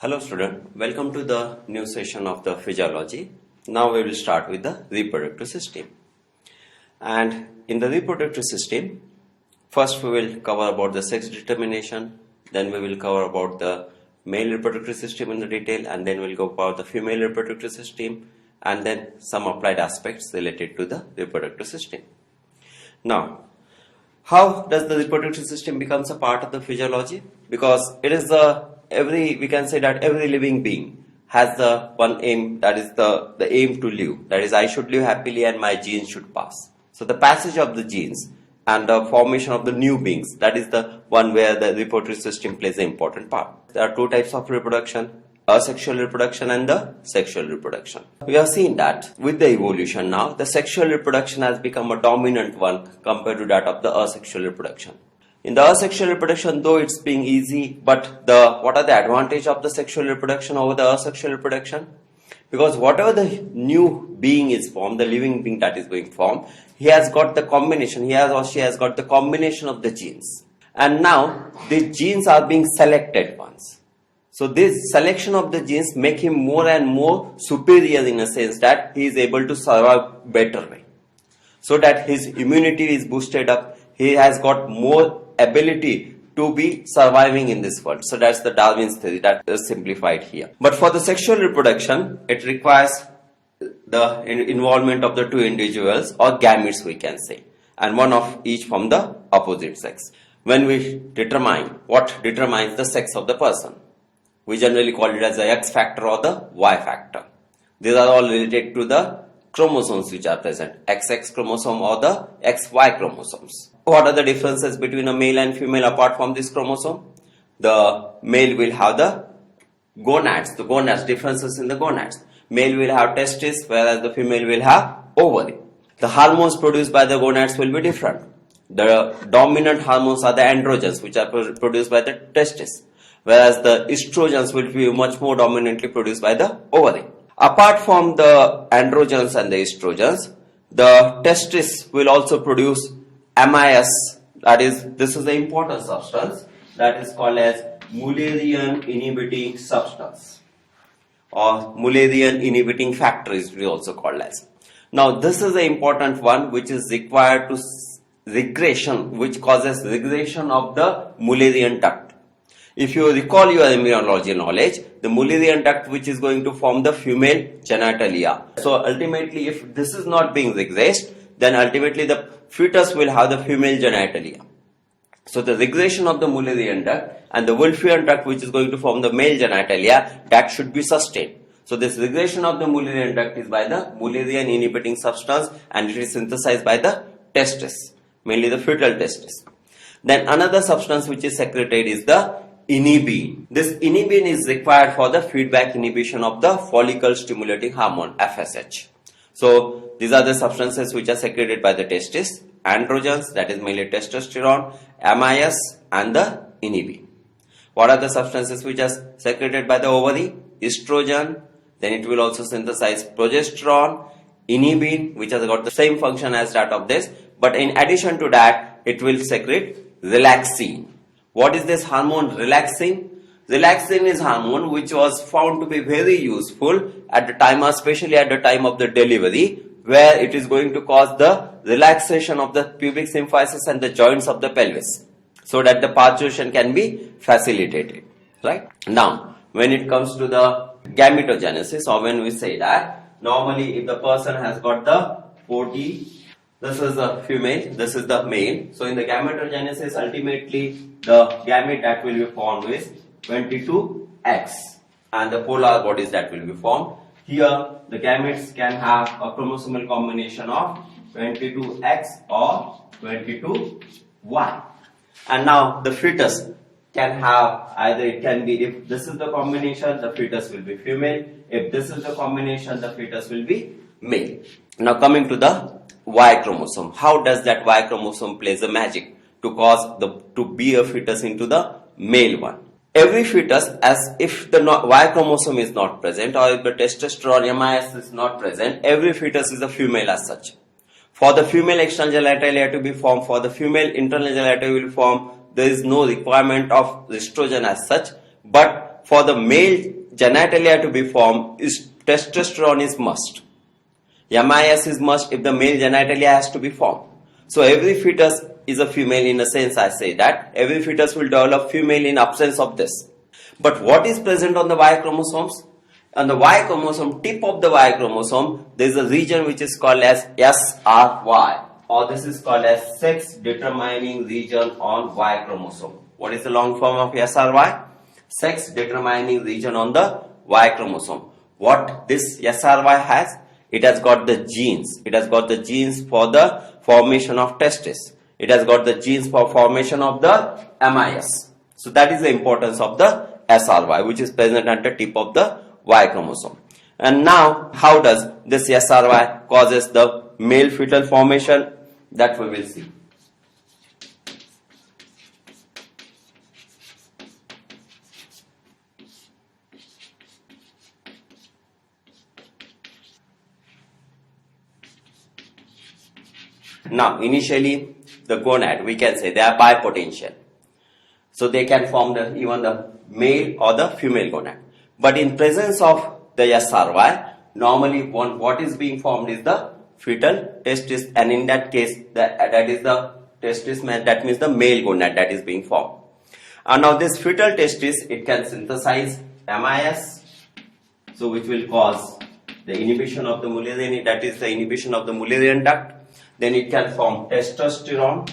Hello student, welcome to the new session of the physiology. Now we will start with the reproductive system. And in the reproductive system, first we will cover about the sex determination, then we will cover about the male reproductive system in the detail, and then we'll go about the female reproductive system, and then some applied aspects related to the reproductive system. Now, how does the reproductive system becomes a part of the physiology? Because it is we can say that every living being has the one aim, that is the aim to live. That is, I should live happily and my genes should pass. So the passage of the genes and the formation of the new beings, that is the one where the reproductive system plays an important part. There are two types of reproduction: asexual reproduction and the sexual reproduction. We have seen that with the evolution now, the sexual reproduction has become a dominant one compared to that of the asexual reproduction. In the asexual reproduction, though it's being easy, but what are the advantage of the sexual reproduction over the asexual reproduction? Because whatever the new being is formed, the living being that is going formed, he has got the combination, he has or she has got the combination of the genes. And now, these genes are being selected once. So this selection of the genes make him more and more superior in a sense that he is able to survive better way. So that his immunity is boosted up, he has got more ability to be surviving in this world. So that's the Darwin's theory that is simplified here. But for the sexual reproduction, it requires the involvement of the two individuals or gametes, we can say, and one of each from the opposite sex. When we determine what determines the sex of the person, we generally call it as the X factor or the Y factor. These are all related to the chromosomes which are present, XX chromosome or the XY chromosomes. What are the differences between a male and female apart from this chromosome? The male will have the gonads, differences in the gonads. Male will have testes, whereas the female will have ovary. The hormones produced by the gonads will be different. The dominant hormones are the androgens, which are produced by the testes, whereas the estrogens will be much more dominantly produced by the ovary. Apart from the androgens and the estrogens, the testis will also produce MIS, that is, this is the important substance that is called as Mullerian inhibiting substance, or Mullerian inhibiting factor is also called as. Now this is the important one which is required to regression, which causes regression of the Mullerian duct. If you recall your embryology knowledge, the Mullerian duct which is going to form the female genitalia. So ultimately, if this is not being regressed, then ultimately the fetus will have the female genitalia. So the regression of the Mullerian duct and the Wolffian duct which is going to form the male genitalia, that should be sustained. So this regression of the Mullerian duct is by the Mullerian inhibiting substance, and it is synthesized by the testis, mainly the fetal testis. Then another substance which is secreted is the inhibin. This inhibin is required for the feedback inhibition of the follicle stimulating hormone, FSH. So these are the substances which are secreted by the testis: androgens, that is mainly testosterone, MIS, and the inhibin. What are the substances which are secreted by the ovary? Estrogen, then it will also synthesize progesterone, inhibin, which has got the same function as that of this, but in addition to that, it will secrete relaxin. What is this hormone relaxin? Relaxin is hormone which was found to be very useful at the time, especially at the time of the delivery, where it is going to cause the relaxation of the pubic symphysis and the joints of the pelvis, so that the parturition can be facilitated. Right? Now, when it comes to the gametogenesis, or when we say that, normally if the person has got the 40, this is the female, this is the male. So in the gametogenesis, ultimately the gamete that will be formed is 22X, and the polar bodies that will be formed. Here the gametes can have a chromosomal combination of 22X or 22Y. And now the fetus can have either, it can be, if this is the combination, the fetus will be female. If this is the combination, the fetus will be male. Now coming to the Y chromosome, how does that Y chromosome plays a magic to be a fetus into the male one? Every fetus, as if the Y chromosome is not present, or if the testosterone MIS is not present, every fetus is a female as such. For the female external genitalia to be formed, for the female internal genitalia will form, there is no requirement of estrogen as such, but for the male genitalia to be formed, is testosterone is must. MIS is must if the male genitalia has to be formed. So every fetus is a female in a sense. I say that every fetus will develop female in absence of this. But what is present on the Y chromosomes? On the Y chromosome, tip of the Y chromosome, there is a region which is called as SRY, or this is called as sex determining region on Y chromosome. What is the long form of SRY? Sex determining region on the Y chromosome. What this SRY has? It has got the genes. It has got the genes for the formation of testes. It has got the genes for formation of the MIS. So that is the importance of the SRY, which is present at the tip of the Y chromosome. And now, how does this SRY causes the male fetal formation? That we will see. Now, initially, the gonad, we can say they are bipotential. So they can form even the male or the female gonad. But in presence of the SRY, normally what is being formed is the fetal testis, and in that case, that is the testis, that means the male gonad that is being formed. And now this fetal testis, it can synthesize MIS, so which will cause the inhibition of the Mullerian, that is the inhibition of the Mullerian duct. Then it can form testosterone.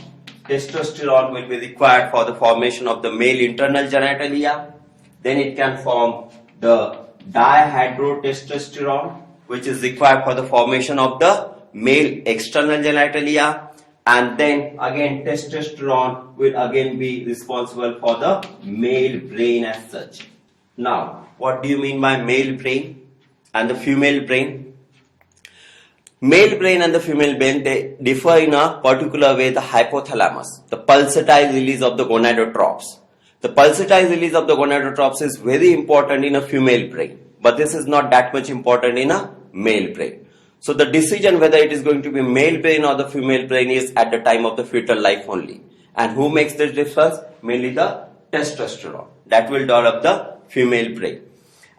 Testosterone will be required for the formation of the male internal genitalia. Then it can form the dihydrotestosterone, which is required for the formation of the male external genitalia. And then again testosterone will again be responsible for the male brain as such. Now, what do you mean by male brain and the female brain? Male brain and the female brain, they differ in a particular way. The hypothalamus, the pulsatile release of the gonadotropes. The pulsatile release of the gonadotropes is very important in a female brain, but this is not that much important in a male brain. So the decision whether it is going to be male brain or the female brain is at the time of the fetal life only. And who makes the difference? Mainly the testosterone that will develop the female brain.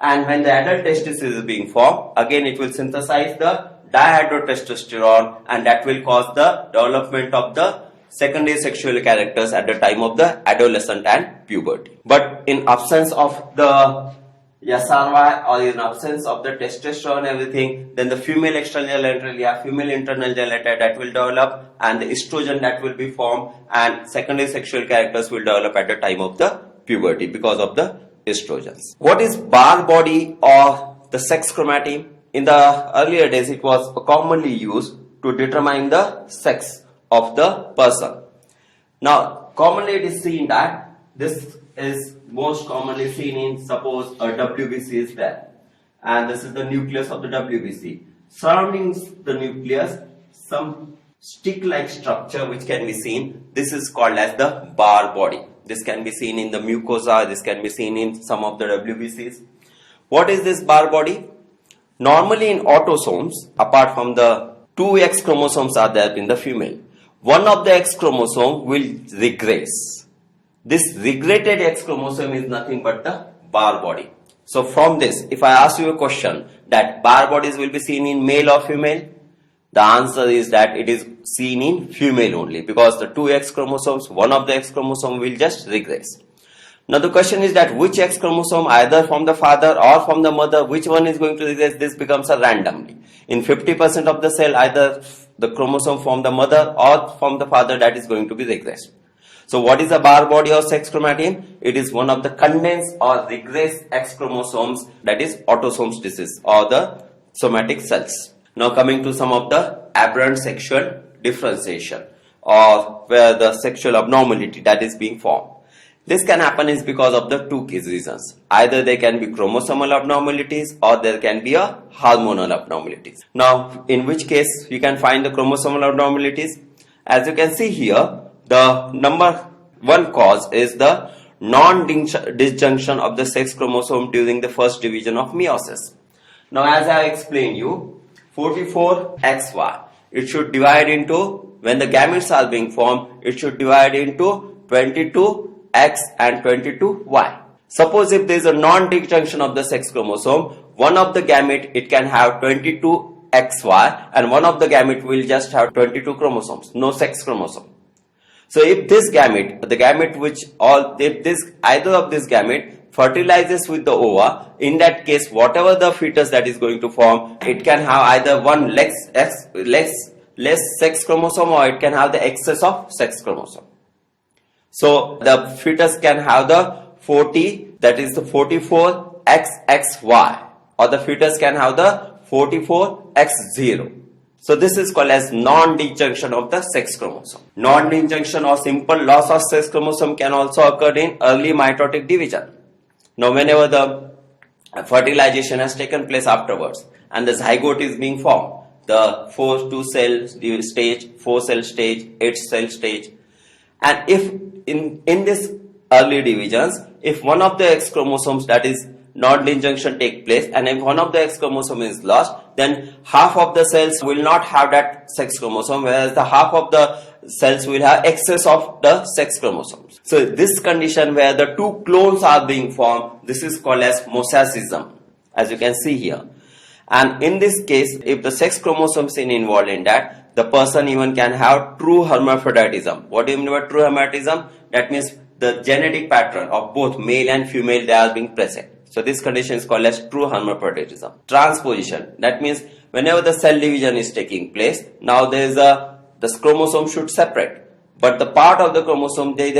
And when the adult testis is being formed, again it will synthesize the dihydrotestosterone, and that will cause the development of the secondary sexual characters at the time of the adolescent and puberty. But in absence of the SRY or in absence of the testosterone everything, then the female external genitalia, female internal genitalia that will develop, and the estrogen that will be formed, and secondary sexual characters will develop at the time of the puberty because of the estrogens. What is Barr body or the sex chromatine? In the earlier days, it was commonly used to determine the sex of the person. Now, commonly it is seen that this is most commonly seen in, suppose a WBC is there, and this is the nucleus of the WBC. Surrounding the nucleus, some stick-like structure which can be seen. This is called as the Barr body. This can be seen in the mucosa. This can be seen in some of the WBCs. What is this Barr body? Normally in autosomes, apart from the two X chromosomes are there in the female, one of the X chromosome will regress. This regressed X chromosome is nothing but the Barr body. So from this, if I ask you a question that Barr bodies will be seen in male or female, the answer is that it is seen in female only, because the two X chromosomes, one of the X chromosome will just regress. Now the question is that which X chromosome, either from the father or from the mother, which one is going to regress? This becomes a randomly. In 50% of the cell, either the chromosome from the mother or from the father that is going to be regressed. So what is a Barr body or sex chromatine? It is one of the condensed or regressed X chromosomes, that is autosomes disease or the somatic cells. Now coming to some of the aberrant sexual differentiation, or where the sexual abnormality that is being formed. This can happen is because of the two key reasons. Either they can be chromosomal abnormalities or there can be a hormonal abnormalities. Now, in which case you can find the chromosomal abnormalities? As you can see here, the number one cause is the non-disjunction of the sex chromosome during the first division of meiosis. Now, as I explained you, 44XY, it should divide into, when the gametes are being formed, it should divide into 22X and 22Y. Suppose if there is a non-disjunction of the sex chromosome, one of the gamete it can have 22XY and one of the gamete will just have 22 chromosomes, no sex chromosome. So if this gamete, the gamete either of this gamete fertilizes with the ova, in that case whatever the fetus that is going to form, it can have either one less sex chromosome or it can have the excess of sex chromosome. So the fetus can have the 40, that is the 44XXY, or the fetus can have the 44X0. So this is called as non-disjunction of the sex chromosome. Non-disjunction or simple loss of sex chromosome can also occur in early mitotic division. Now whenever the fertilization has taken place afterwards and the zygote is being formed, the 2-cell stage, 4-cell stage, 8-cell stage, and if in this early divisions, if one of the X chromosomes, that is non-disjunction, take place, and if one of the X chromosome is lost, then half of the cells will not have that sex chromosome, whereas the half of the cells will have excess of the sex chromosomes. So this condition where the two clones are being formed, this is called as mosaicism, as you can see here. And in this case, if the sex chromosomes is involved in that, the person even can have true hermaphroditism. What do you mean by true hermaphroditism? That means the genetic pattern of both male and female, they are being present. So this condition is called as true hermaphroditism. Transposition, that means whenever the cell division is taking place, now there is the chromosome should separate, but the part of the chromosome they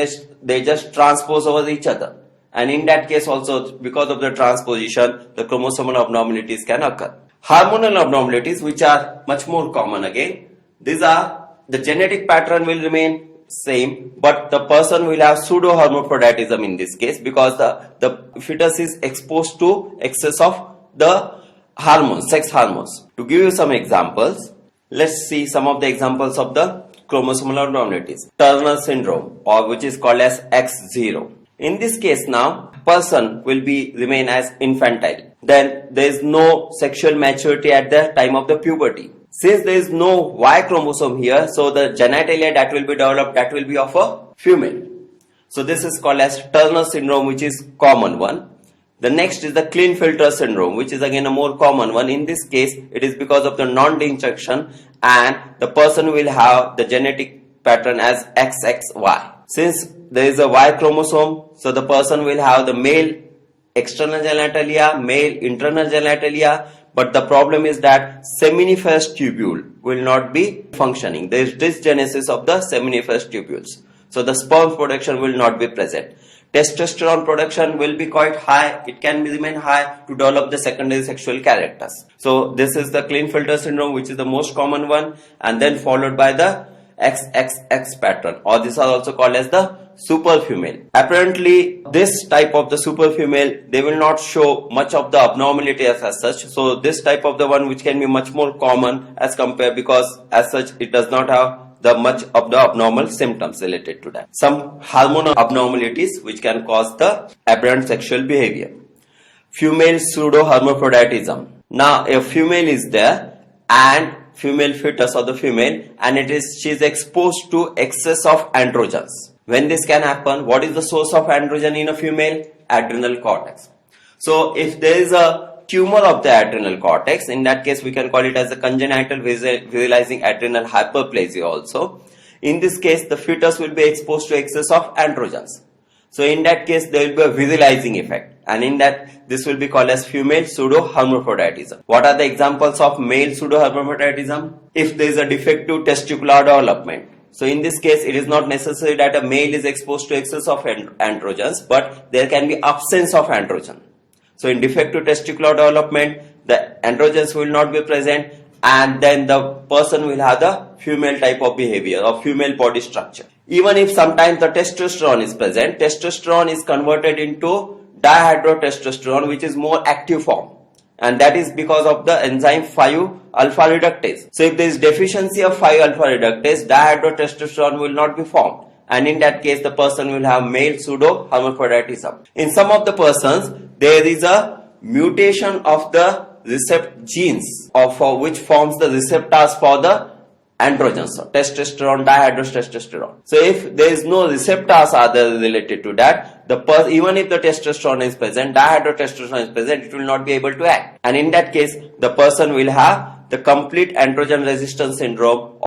just transpose over each other, and in that case also, because of the transposition, the chromosomal abnormalities can occur. Hormonal abnormalities, which are much more common again, these are the genetic pattern will remain same, but the person will have pseudo hermaphroditism in this case, because the fetus is exposed to excess of the hormones, sex hormones. To give you some examples, let's see some of the examples of the chromosomal abnormalities. Turner syndrome, or which is called as X0. In this case now, person will remain as infantile. Then there is no sexual maturity at the time of the puberty. Since there is no Y chromosome here, so the genitalia that will be developed, that will be of a female. So this is called as Turner syndrome, which is common one. The next is the Klinefelter syndrome, which is again a more common one. In this case, it is because of the non-disjunction, and the person will have the genetic pattern as XXY. Since there is a Y chromosome, so the person will have the male external genitalia, male internal genitalia, but the problem is that seminiferous tubule will not be functioning. There is dysgenesis of the seminiferous tubules. So the sperm production will not be present. Testosterone production will be quite high. It can remain high to develop the secondary sexual characters. So this is the Klinefelter syndrome, which is the most common one, and then followed by the XXX pattern, or these are also called as the super female. Apparently this type of the super female, they will not show much of the abnormality as such. So this type of the one which can be much more common as compared, because as such it does not have the much of the abnormal symptoms related to that. Some hormonal abnormalities which can cause the aberrant sexual behavior. Female pseudo hermaphroditism. Now a female is there, and female fetus or the female, and she is exposed to excess of androgens. When this can happen, what is the source of androgen in a female? Adrenal cortex. So if there is a tumor of the adrenal cortex, in that case we can call it as a congenital visualizing adrenal hyperplasia also. In this case, the fetus will be exposed to excess of androgens. So in that case, there will be a visualizing effect, and in that this will be called as female pseudo hermaphroditism. What are the examples of male pseudo hermaphroditism? If there is a defective testicular development. So in this case, it is not necessary that a male is exposed to excess of androgens, but there can be absence of androgen. So in defective testicular development, the androgens will not be present, and then the person will have the female type of behavior or female body structure. Even if sometimes the testosterone is present, testosterone is converted into dihydrotestosterone, which is more active form, and that is because of the enzyme 5-alpha reductase. So if there is deficiency of 5-alpha reductase, dihydrotestosterone will not be formed, and in that case the person will have male pseudo hermaphroditism. In some of the persons, there is a mutation of the genes for which forms the receptors for the androgens, testosterone, dihydrotestosterone. So if there is no receptors are there related to that, that even if the testosterone is present, dihydrotestosterone is present, it will not be able to act. And in that case, the person will have the complete androgen resistance syndrome